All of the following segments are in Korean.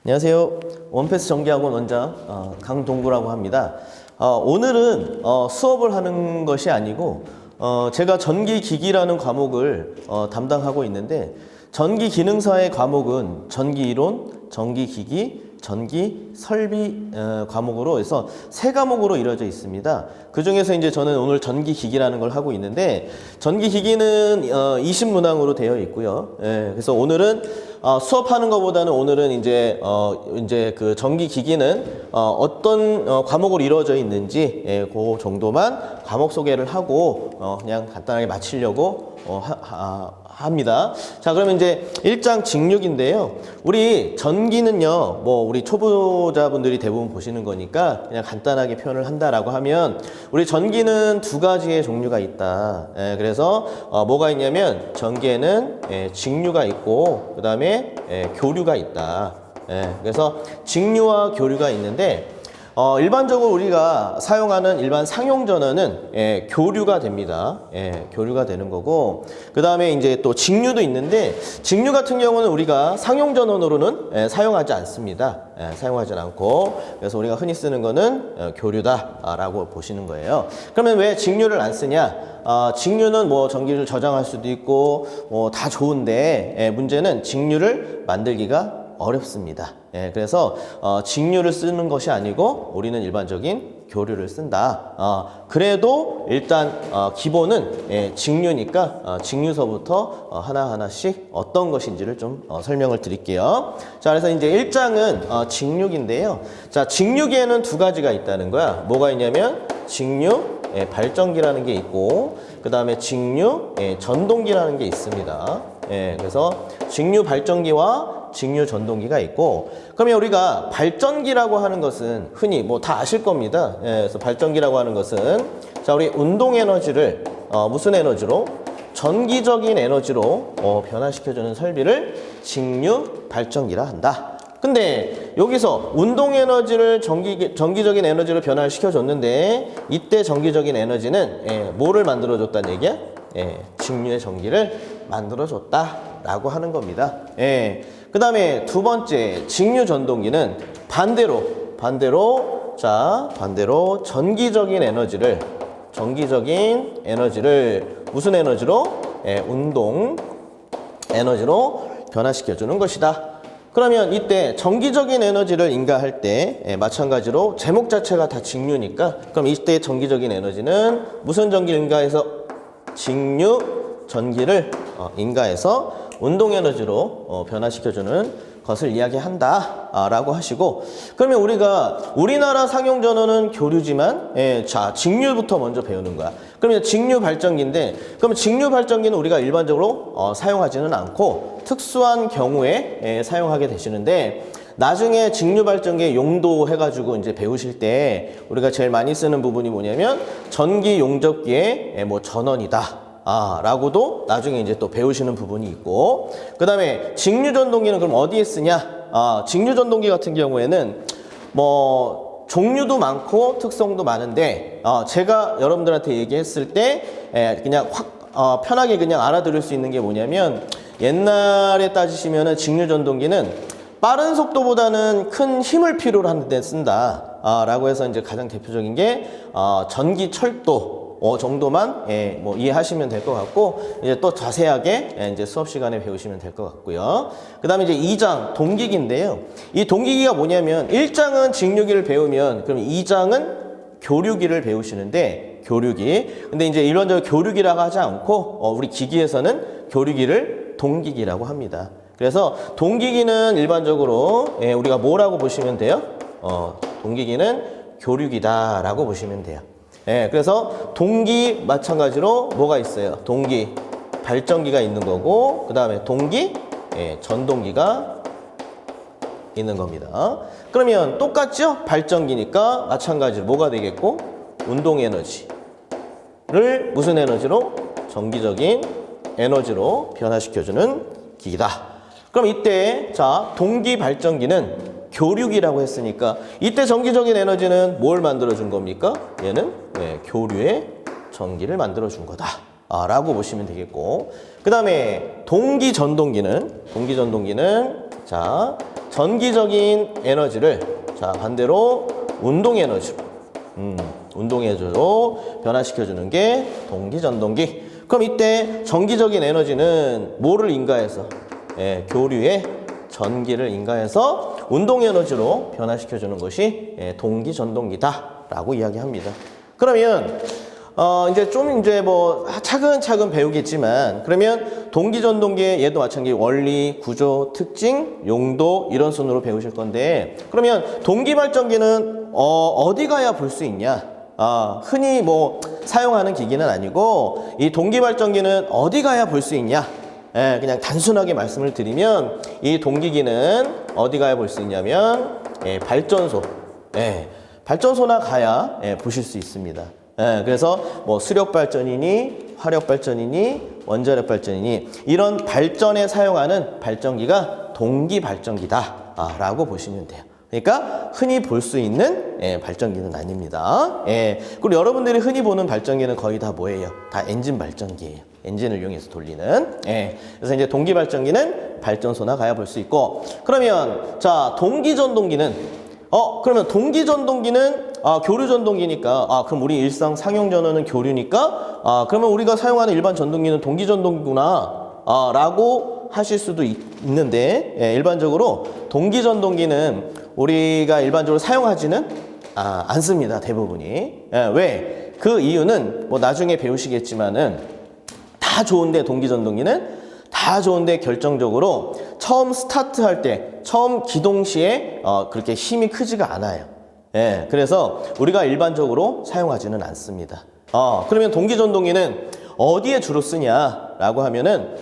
안녕하세요. 원패스 전기학원 원장 강동구라고 합니다. 오늘은 수업을 하는 것이 아니고 제가 전기기기라는 과목을 담당하고 있는데, 전기기능사의 과목은 전기이론, 전기기기, 전기설비 과목으로 해서 세 과목으로 이루어져 있습니다. 그 중에서 이제 저는 오늘 전기기기라는 걸 하고 있는데, 전기기기는 20문항으로 되어 있고요. 그래서 오늘은 수업하는 것보다는 오늘은 이제 그 전기기기는 어떤 과목으로 이루어져 있는지 그 정도만 과목 소개를 하고 그냥 간단하게 마치려고 합니다. 자, 그러면 이제 1장 직육인데요. 우리 전기는요, 우리 초보자분들이 대부분 보시는 거니까 그냥 간단하게 표현을 한다라고 하면, 우리 전기는 두 가지의 종류가 있다. 그래서 뭐가 있냐면, 전기에는 직류가 있고 그 다음에 교류가 있다. 그래서 직류와 교류가 있는데, 일반적으로 우리가 사용하는 일반 상용 전원은 교류가 됩니다. 교류가 되는 거고, 그 다음에 이제 또 직류도 있는데, 직류 같은 경우는 우리가 상용 전원으로는 사용하지 않습니다. 사용하지 않고, 그래서 우리가 흔히 쓰는 거는 교류다라고 보시는 거예요. 그러면 왜 직류를 안 쓰냐? 직류는 뭐 전기를 저장할 수도 있고 다 좋은데, 문제는 직류를 만들기가 어렵습니다. 그래서 직류를 쓰는 것이 아니고 우리는 일반적인 교류를 쓴다. 그래도 일단 기본은 직류니까 직류서부터 하나하나씩 어떤 것인지를 좀 설명을 드릴게요. 자, 그래서 이제 1장은 직류인데요. 자, 직류기에는 두 가지가 있다는 거야. 뭐가 있냐면 직류 발전기라는 게 있고, 그 다음에 직류 전동기라는 게 있습니다. 그래서 직류 발전기와 직류 전동기가 있고, 그러면 우리가 발전기라고 하는 것은 흔히 뭐 다 아실 겁니다. 그래서 발전기라고 하는 것은, 자, 우리 운동 에너지를 무슨 에너지로? 전기적인 에너지로 변화시켜주는 설비를 직류 발전기라 한다. 근데 여기서 운동 에너지를 전기적인 에너지로 변화시켜 줬는데, 이때 전기적인 에너지는 뭐를 만들어 줬다는 얘기야? 직류의 전기를 만들어 줬다라고 하는 겁니다. 그 다음에 두 번째, 직류 전동기는 반대로 전기적인 에너지를 무슨 에너지로? 운동 에너지로 변화시켜 주는 것이다. 그러면 이때 전기적인 에너지를 인가할 때 마찬가지로 제목 자체가 다 직류니까, 그럼 이때 전기적인 에너지는 무슨 전기를 인가해서? 직류 전기를 인가해서 운동 에너지로 변화시켜주는 것을 이야기한다 라고 하시고, 그러면 우리나라 상용 전원은 교류지만, 자, 직류부터 먼저 배우는 거야. 그러면 직류 발전기인데, 그러면 직류 발전기는 우리가 일반적으로 사용하지는 않고 특수한 경우에 사용하게 되시는데, 나중에 직류 발전기의 용도 해가지고 이제 배우실 때 우리가 제일 많이 쓰는 부분이 뭐냐면, 전기 용접기의 전원이다 라고도 나중에 이제 또 배우시는 부분이 있고, 그 다음에 직류 전동기는 그럼 어디에 쓰냐? 직류 전동기 같은 경우에는 종류도 많고 특성도 많은데, 제가 여러분들한테 얘기했을 때 그냥 편하게 그냥 알아들을 수 있는 게 뭐냐면, 옛날에 따지시면은 직류 전동기는 빠른 속도보다는 큰 힘을 필요로 하는 데 쓴다 라고 해서 이제 가장 대표적인 게 전기 철도 정도만 이해하시면 될 것 같고, 이제 또 자세하게 이제 수업 시간에 배우시면 될 것 같고요. 그 다음에 이제 2장 동기기인데요. 이 동기기가 뭐냐면, 1장은 직류기를 배우면, 그럼 2장은 교류기를 배우시는데, 교류기. 근데 이제 일반적으로 교류기라고 하지 않고 우리 기기에서는 교류기를 동기기라고 합니다. 그래서 동기기는 일반적으로 우리가 뭐라고 보시면 돼요? 동기기는 교류기다라고 보시면 돼요. 그래서 동기 마찬가지로 뭐가 있어요? 동기 발전기가 있는 거고, 그 다음에 동기 전동기가 있는 겁니다. 그러면 똑같죠? 발전기니까 마찬가지로 뭐가 되겠고, 운동 에너지를 무슨 에너지로? 전기적인 에너지로 변화시켜주는 기기다. 그럼 이때 자, 동기 발전기는 교류기라고 했으니까, 이때 전기적인 에너지는 뭘 만들어 준 겁니까? 얘는 교류의 전기를 만들어 준 거다 라고 보시면 되겠고, 그 다음에 동기 전동기는 자, 전기적인 에너지를 자 반대로 운동 에너지로 운동 에너지로 변화시켜주는 게 동기전동기. 그럼 이때 전기적인 에너지는 뭐를 인가해서 교류에 전기를 인가해서 운동 에너지로 변화시켜주는 것이 동기전동기다라고 이야기합니다. 그러면 이제 뭐 차근차근 배우겠지만 그러면 동기전동기의 얘도 마찬가지 원리, 구조, 특징, 용도 이런 순으로 배우실 건데 그러면 동기발전기는 어디 가야 볼 수 있냐? 흔히 뭐 사용하는 기기는 아니고 이 동기발전기는 어디 가야 볼 수 있냐? 그냥 단순하게 말씀을 드리면 이 동기기는 어디 가야 볼 수 있냐면 발전소, 발전소나 가야 보실 수 있습니다. 그래서 뭐 수력발전이니 화력발전이니 원자력발전이니 이런 발전에 사용하는 발전기가 동기발전기다 라고 보시면 돼요. 그러니까 흔히 볼 수 있는 발전기는 아닙니다. 그리고 여러분들이 흔히 보는 발전기는 거의 다 뭐예요? 다 엔진 발전기예요. 엔진을 이용해서 돌리는. 그래서 이제 동기 발전기는 발전소나 가야 볼 수 있고 그러면 자 동기전동기는 그러면 동기전동기는 교류전동기니까 그럼 우리 일상 상용전원은 교류니까 그러면 우리가 사용하는 일반 전동기는 동기전동기구나 라고 하실 수도 있는데 일반적으로 동기전동기는 우리가 일반적으로 사용하지는 않습니다. 대부분이. 왜? 그 이유는 뭐 나중에 배우시겠지만은 다 좋은데 동기전동기는 다 좋은데 결정적으로 처음 스타트할 때 처음 기동 시에 그렇게 힘이 크지가 않아요. 그래서 우리가 일반적으로 사용하지는 않습니다. 그러면 동기전동기는 어디에 주로 쓰냐라고 하면은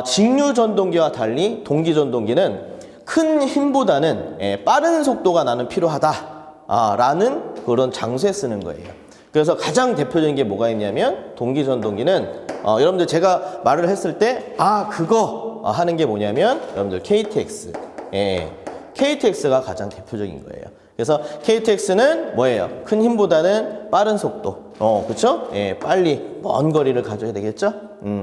직류전동기와 달리 동기전동기는 큰 힘보다는 빠른 속도가 나는 필요하다라는 그런 장소에 쓰는 거예요. 그래서 가장 대표적인 게 뭐가 있냐면 동기전동기는 여러분들 제가 말을 했을 때 그거 하는 게 뭐냐면 여러분들 KTX KTX가 가장 대표적인 거예요. 그래서 KTX는 뭐예요? 큰 힘보다는 빠른 속도 그쵸? 빨리 먼 거리를 가져야 되겠죠?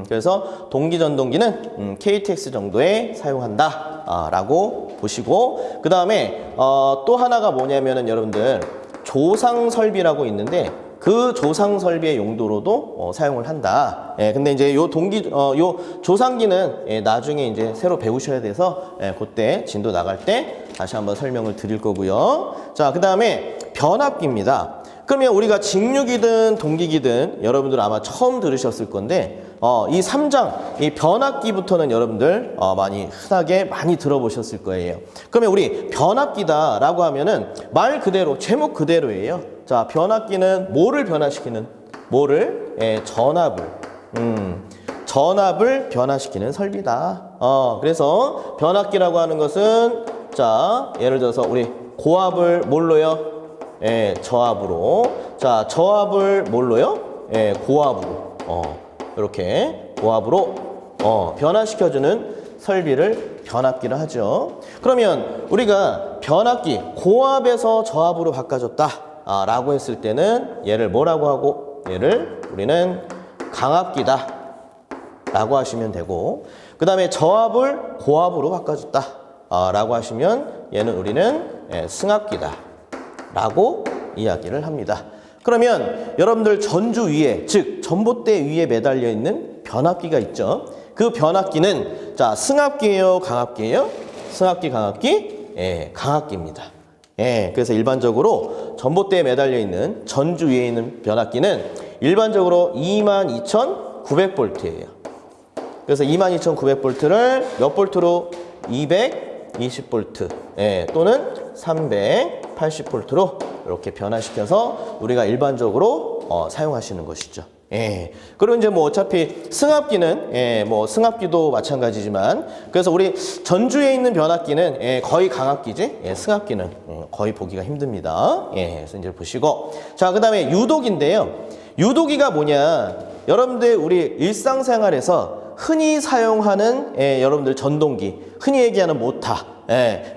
그래서 동기전동기는 KTX 정도에 사용한다 라고 보시고 그 다음에 또 하나가 뭐냐면은 여러분들 조상설비라고 있는데 그 조상설비의 용도로도 사용을 한다. 근데 이제 요 조상기는 나중에 이제 새로 배우셔야 돼서 그때 진도 나갈 때 다시 한번 설명을 드릴 거고요. 자, 그 다음에 변압기입니다. 그러면 우리가 직류기든 동기기든 여러분들 아마 처음 들으셨을 건데 이 3장 이 변압기부터는 여러분들 많이 흔하게 많이 들어보셨을 거예요. 그러면 우리 변압기다라고 하면은 말 그대로 제목 그대로예요. 자, 변압기는 뭐를 변화시키는 전압을 변화시키는 설비다. 그래서 변압기라고 하는 것은 자, 예를 들어서 우리 고압을 뭘로요? 저압으로. 자, 저압을 뭘로요? 고압으로. 이렇게 고압으로 변화시켜주는 설비를 변압기를 하죠. 그러면 우리가 변압기 고압에서 저압으로 바꿔줬다 라고 했을 때는 얘를 뭐라고 하고 얘를 우리는 강압기다 라고 하시면 되고 그 다음에 저압을 고압으로 바꿔줬다 라고 하시면 얘는 우리는 승합기다 라고 이야기를 합니다. 그러면 여러분들 전주 위에 즉 전봇대 위에 매달려 있는 변압기가 있죠. 그 변압기는 자 승합기예요, 강압기예요? 승합기, 강압기? 강압기입니다. 그래서 일반적으로 전봇대에 매달려 있는 전주 위에 있는 변압기는 일반적으로 22,900V예요. 그래서 22,900V를 몇 볼트로? 220V 또는 380V로 이렇게 변화시켜서 우리가 일반적으로 사용하시는 것이죠. 그리고 이제 뭐 어차피 승합기는 뭐 승합기도 마찬가지지만 그래서 우리 전주에 있는 변압기는 거의 강압기지 승합기는 거의 보기가 힘듭니다. 그래서 이제 보시고 자, 그 다음에 유도기인데요. 유도기가 뭐냐? 여러분들 우리 일상생활에서 흔히 사용하는 여러분들 전동기 흔히 얘기하는 모타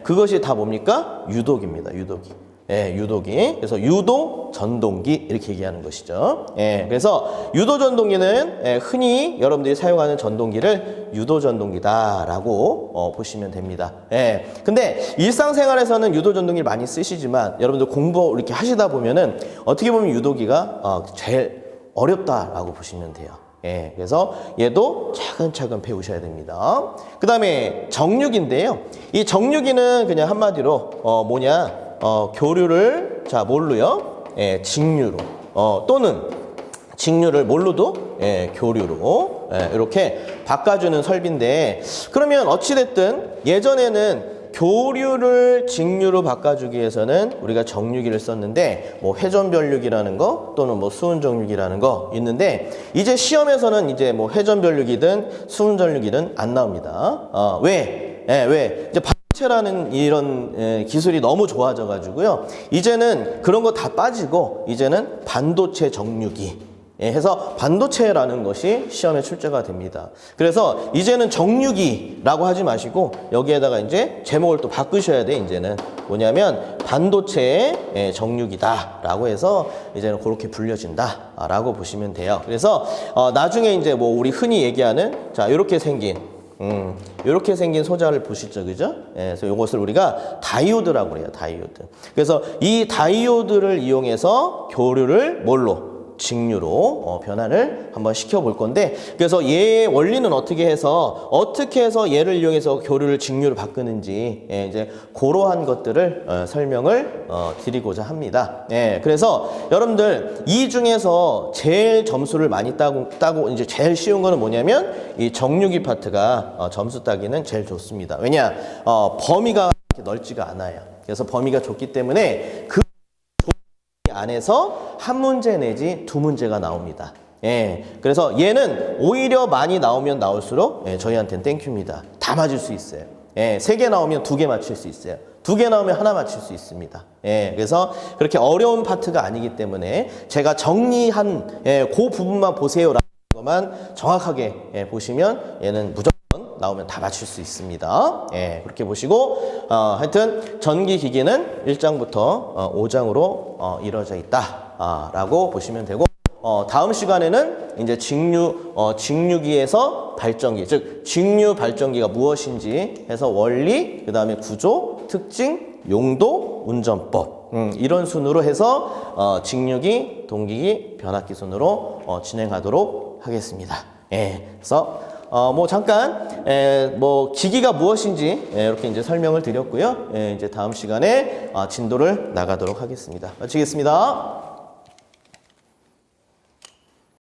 그것이 다 뭡니까? 유도기입니다. 유도기. 예, 유도기. 그래서 유도 전동기 이렇게 얘기하는 것이죠. 예, 그래서 유도 전동기는 예, 흔히 여러분들이 사용하는 전동기를 유도 전동기다라고 보시면 됩니다. 예, 근데 일상생활에서는 유도 전동기를 많이 쓰시지만 여러분들 공부 이렇게 하시다 보면은 어떻게 보면 유도기가 제일 어렵다라고 보시면 돼요. 예, 그래서 얘도 차근차근 배우셔야 됩니다. 그 다음에 정류기인데요. 이 정류기는 그냥 한마디로 교류를 뭘로요? 예, 직류로 또는 직류를 뭘로도 예, 교류로 이렇게 바꿔주는 설비인데, 그러면 어찌됐든 예전에는 교류를 직류로 바꿔주기 위해서는 우리가 정류기를 썼는데 뭐 회전변류기라는 거 또는 뭐 수은정류기라는 거 있는데, 이제 시험에서는 이제 뭐 회전변류기든 수은정류기든 안 나옵니다. 왜? 이제 반도체라는 이런 기술이 너무 좋아져 가지고요. 이제는 그런 거 다 빠지고 이제는 반도체 정류기 해서 반도체라는 것이 시험에 출제가 됩니다. 그래서 이제는 정류기라고 하지 마시고 여기에다가 이제 제목을 또 바꾸셔야 돼. 이제는 뭐냐면 반도체의 정류기다라고 해서 이제는 그렇게 불려진다라고 보시면 돼요. 그래서 나중에 이제 뭐 우리 흔히 얘기하는 이렇게 생긴 소자를 보시죠, 그죠? 예, 그래서 이것을 우리가 다이오드라고 해요, 다이오드. 그래서 이 다이오드를 이용해서 교류를 뭘로? 직류로 변환을 한번 시켜볼 건데, 그래서 얘의 원리는 어떻게 해서 얘를 이용해서 교류를 직류로 바꾸는지 이제 그러한 것들을 설명을 드리고자 합니다. 예, 그래서 여러분들 이 중에서 제일 점수를 많이 따고 이제 제일 쉬운 거는 뭐냐면 이 정류기 파트가 점수 따기는 제일 좋습니다. 왜냐? 범위가 그렇게 넓지가 않아요. 그래서 범위가 좁기 때문에 그 안에서 한 문제 내지 두 문제가 나옵니다. 예, 그래서 얘는 오히려 많이 나오면 나올수록 저희한테는 땡큐입니다. 다 맞을 수 있어요. 예, 3개 나오면 2개 맞출 수 있어요. 2개 나오면 하나 맞출 수 있습니다. 예, 그래서 그렇게 어려운 파트가 아니기 때문에 제가 정리한 그 부분만 보세요라는 것만 정확하게 보시면 얘는 무조건 나오면 다 맞출 수 있습니다. 예, 그렇게 보시고 하여튼 전기기기는 1장부터 5장으로 이루어져 있다 라고 보시면 되고, 다음 시간에는 이제 직류기에서 발전기, 즉 직류 발전기가 무엇인지 해서 원리, 그 다음에 구조, 특징, 용도, 운전법 이런 순으로 해서 직류기, 동기기, 변압기 순으로 진행하도록 하겠습니다. 예, 그래서 뭐 잠깐 뭐 기기가 무엇인지 이렇게 이제 설명을 드렸고요. 이제 다음 시간에 진도를 나가도록 하겠습니다. 마치겠습니다.